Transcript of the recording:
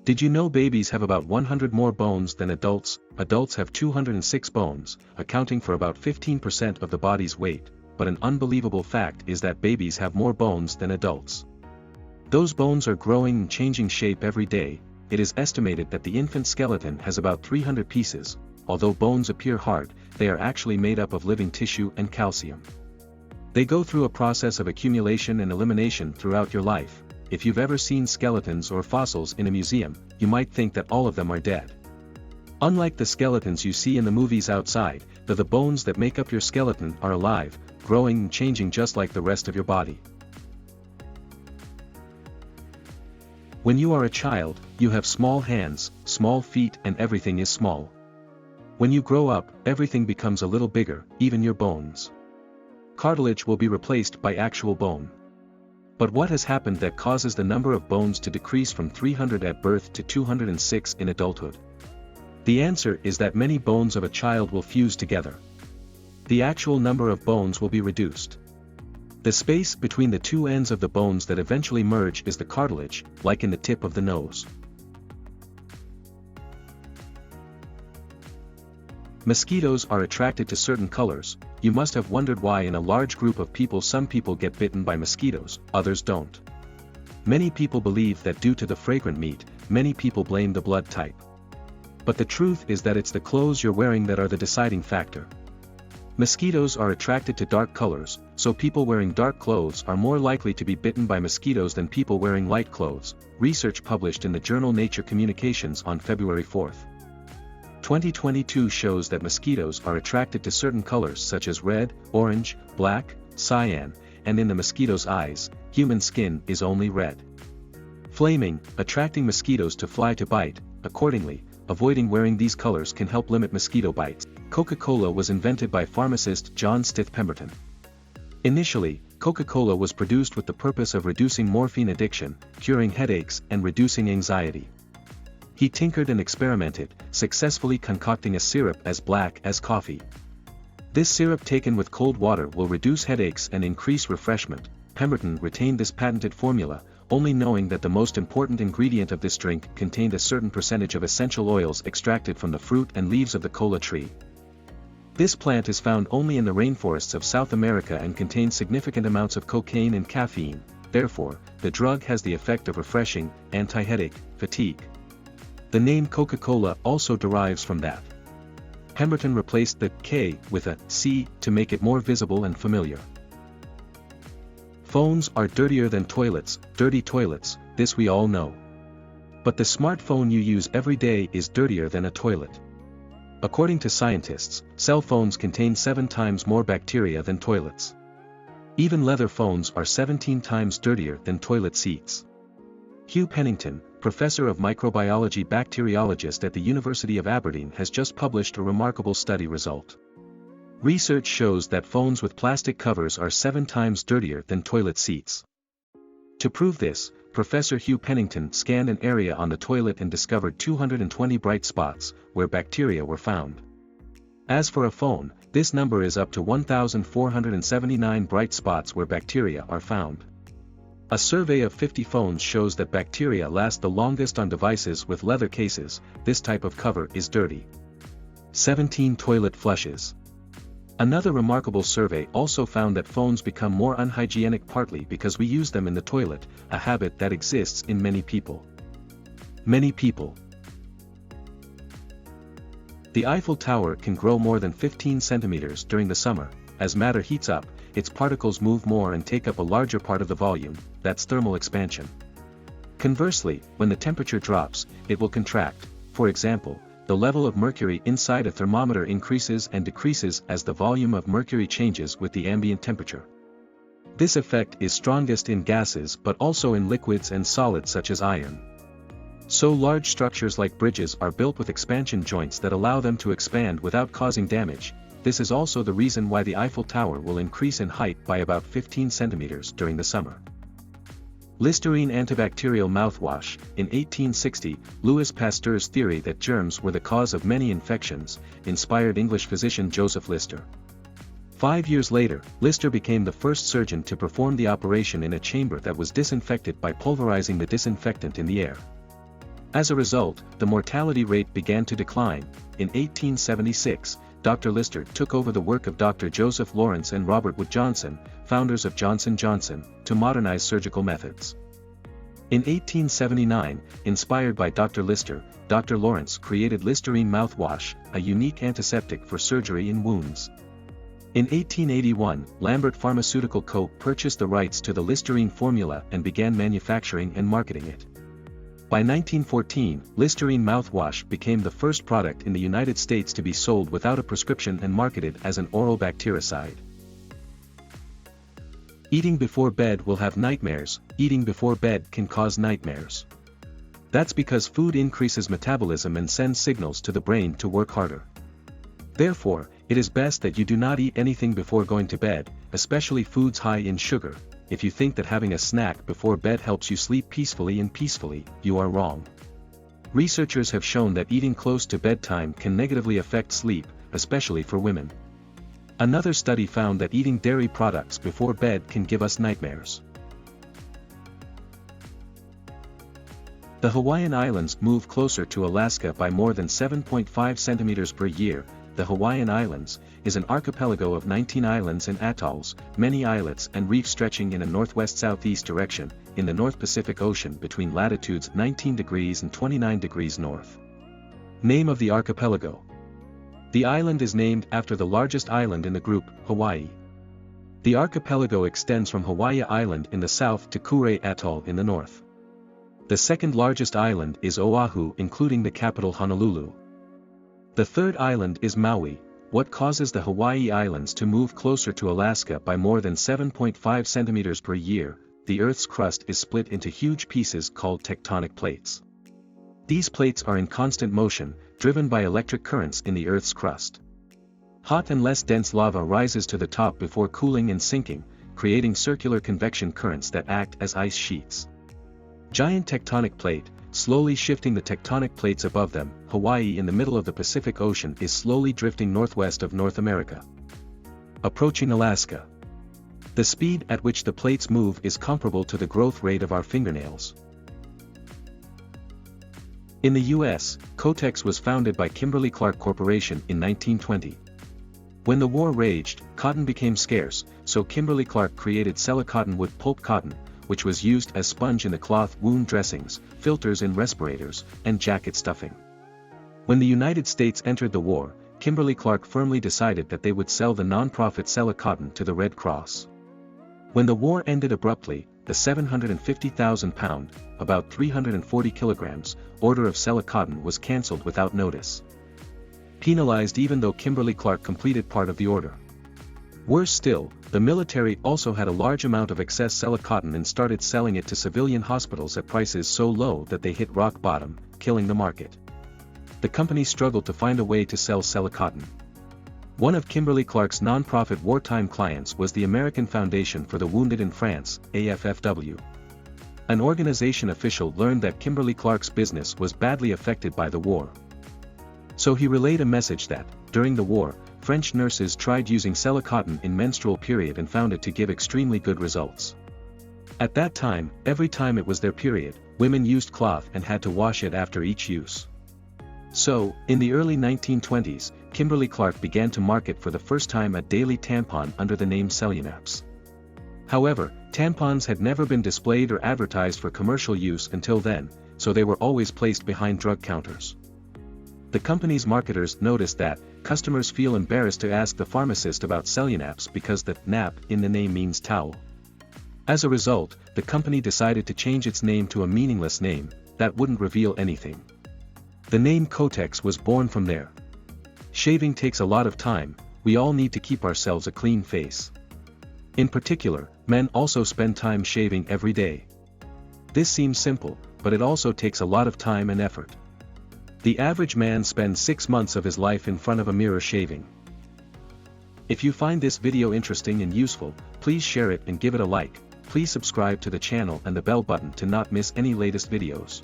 Did you know babies have about 100 more bones than adults? Adults have 206 bones, accounting for about 15% of the body's weight, but an unbelievable fact is that babies have more bones than adults. Those bones are growing and changing shape every day. It is estimated that the infant skeleton has about 300 pieces. Although bones appear hard, they are actually made up of living tissue and calcium. They go through a process of accumulation and elimination throughout your life. If you've ever seen skeletons or fossils in a museum, you might think that all of them are dead. Unlike the skeletons you see in the movies outside, the bones that make up your skeleton are alive, growing and changing just like the rest of your body. When you are a child, you have small hands, small feet, and everything is small. When you grow up, everything becomes a little bigger, even your bones. Cartilage will be replaced by actual bone. But what has happened that causes the number of bones to decrease from 300 at birth to 206 in adulthood? The answer is that many bones of a child will fuse together. The actual number of bones will be reduced. The space between the two ends of the bones that eventually merge is the cartilage, like in the tip of the nose. Mosquitoes are attracted to certain colors. You must have wondered why in a large group of people some people get bitten by mosquitoes, others don't. Many people believe that due to the fragrant meat, many people blame the blood type. But the truth is that it's the clothes you're wearing that are the deciding factor. Mosquitoes are attracted to dark colors, so people wearing dark clothes are more likely to be bitten by mosquitoes than people wearing light clothes, research published in the journal Nature Communications on February 4. 2022 shows that mosquitoes are attracted to certain colors such as red, orange, black, cyan, and in the mosquito's eyes, human skin is only red. Flaming, attracting mosquitoes to fly to bite. Accordingly, avoiding wearing these colors can help limit mosquito bites. Coca-Cola was invented by pharmacist John Stith Pemberton. Initially, Coca-Cola was produced with the purpose of reducing morphine addiction, curing headaches, and reducing anxiety. He tinkered and experimented, successfully concocting a syrup as black as coffee. This syrup taken with cold water will reduce headaches and increase refreshment. Pemberton retained this patented formula, only knowing that the most important ingredient of this drink contained a certain percentage of essential oils extracted from the fruit and leaves of the cola tree. This plant is found only in the rainforests of South America and contains significant amounts of cocaine and caffeine. Therefore, the drug has the effect of refreshing, anti-headache, fatigue. The name Coca-Cola also derives from that. Pemberton replaced the K with a C to make it more visible and familiar. Phones are dirtier than toilets, dirty toilets, this we all know. But the smartphone you use every day is dirtier than a toilet. According to scientists, cell phones contain 7 times more bacteria than toilets. Even leather phones are 17 times dirtier than toilet seats. Hugh Pennington, professor of microbiology bacteriologist at the University of Aberdeen, has just published a remarkable study result. Research shows that phones with plastic covers are 7 times dirtier than toilet seats. To prove this, Professor Hugh Pennington scanned an area on the toilet and discovered 220 bright spots, where bacteria were found. As for a phone, this number is up to 1,479 bright spots where bacteria are found. A survey of 50 phones shows that bacteria last the longest on devices with leather cases. This type of cover is dirty. 17 toilet flushes. Another remarkable survey also found that phones become more unhygienic partly because we use them in the toilet, a habit that exists in many people. Many people. The Eiffel Tower can grow more than 15 centimeters during the summer. As matter heats up, its particles move more and take up a larger part of the volume. That's thermal expansion. Conversely, when the temperature drops, it will contract. For example, the level of mercury inside a thermometer increases and decreases as the volume of mercury changes with the ambient temperature. This effect is strongest in gases but also in liquids and solids such as iron. So large structures like bridges are built with expansion joints that allow them to expand without causing damage. This is also the reason why the Eiffel Tower will increase in height by about 15 centimeters during the summer. Listerine antibacterial mouthwash. In 1860, Louis Pasteur's theory that germs were the cause of many infections inspired English physician Joseph Lister. 5 years later, Lister became the first surgeon to perform the operation in a chamber that was disinfected by pulverizing the disinfectant in the air. As a result, the mortality rate began to decline. In 1876, Dr. Lister took over the work of Dr. Joseph Lawrence and Robert Wood Johnson, founders of Johnson & Johnson, to modernize surgical methods. In 1879, inspired by Dr. Lister, Dr. Lawrence created Listerine mouthwash, a unique antiseptic for surgery and wounds. In 1881, Lambert Pharmaceutical Co. purchased the rights to the Listerine formula and began manufacturing and marketing it. By 1914, Listerine mouthwash became the first product in the United States to be sold without a prescription and marketed as an oral bactericide. Eating before bed will have nightmares. Eating before bed can cause nightmares. That's because food increases metabolism and sends signals to the brain to work harder. Therefore, it is best that you do not eat anything before going to bed, especially foods high in sugar. If you think that having a snack before bed helps you sleep peacefully, you are wrong. Researchers have shown that eating close to bedtime can negatively affect sleep, especially for women. Another study found that eating dairy products before bed can give us nightmares. The Hawaiian Islands move closer to Alaska by more than 7.5 centimeters per year. The Hawaiian Islands is an archipelago of 19 islands and atolls, many islets and reefs stretching in a northwest-southeast direction, in the North Pacific Ocean between latitudes 19 degrees and 29 degrees north. Name of the archipelago. The island is named after the largest island in the group, Hawaii. The archipelago extends from Hawaii Island in the south to Kure Atoll in the north. The second largest island is Oahu, including the capital Honolulu. The third island is Maui. What causes the Hawaii Islands to move closer to Alaska by more than 7.5 centimeters per year? The Earth's crust is split into huge pieces called tectonic plates. These plates are in constant motion, driven by electric currents in the Earth's crust. Hot and less dense lava rises to the top before cooling and sinking, creating circular convection currents that act as ice sheets. Giant tectonic plate, slowly shifting the tectonic plates above them. Hawaii in the middle of the Pacific Ocean is slowly drifting northwest of North America. Approaching Alaska. The speed at which the plates move is comparable to the growth rate of our fingernails. In the US, Kotex was founded by Kimberly-Clark Corporation in 1920. When the war raged, cotton became scarce, so Kimberly-Clark created Cottonwood pulp cotton, which was used as sponge in the cloth wound dressings, filters in respirators, and jacket stuffing. When the United States entered the war, Kimberly-Clark firmly decided that they would sell the non-profit Cotton to the Red Cross. When the war ended abruptly, the 750,000-pound, about 340 kilograms, order of Cotton was cancelled without notice. Penalized even though Kimberly-Clark completed part of the order. Worse still, the military also had a large amount of excess cotton and started selling it to civilian hospitals at prices so low that they hit rock bottom, killing the market. The company struggled to find a way to sell cotton. One of Kimberly-Clark's non-profit wartime clients was the American Foundation for the Wounded in France, AFFW. An organization official learned that Kimberly-Clark's business was badly affected by the war. So he relayed a message that, during the war, French nurses tried using Cotton in menstrual period and found it to give extremely good results. At that time, every time it was their period, women used cloth and had to wash it after each use. So, in the early 1920s, Kimberly-Clark began to market for the first time a daily tampon under the name Cellunaps. However, tampons had never been displayed or advertised for commercial use until then, so they were always placed behind drug counters. The company's marketers noticed that customers feel embarrassed to ask the pharmacist about Cellunaps because the nap in the name means towel. As a result, the company decided to change its name to a meaningless name that wouldn't reveal anything. The name Kotex was born from there. Shaving takes a lot of time. We all need to keep ourselves a clean face. In particular, men also spend time shaving every day. This seems simple, but it also takes a lot of time and effort. The average man spends 6 months of his life in front of a mirror shaving. If you find this video interesting and useful, please share it and give it a like. Please subscribe to the channel and the bell button to not miss any latest videos.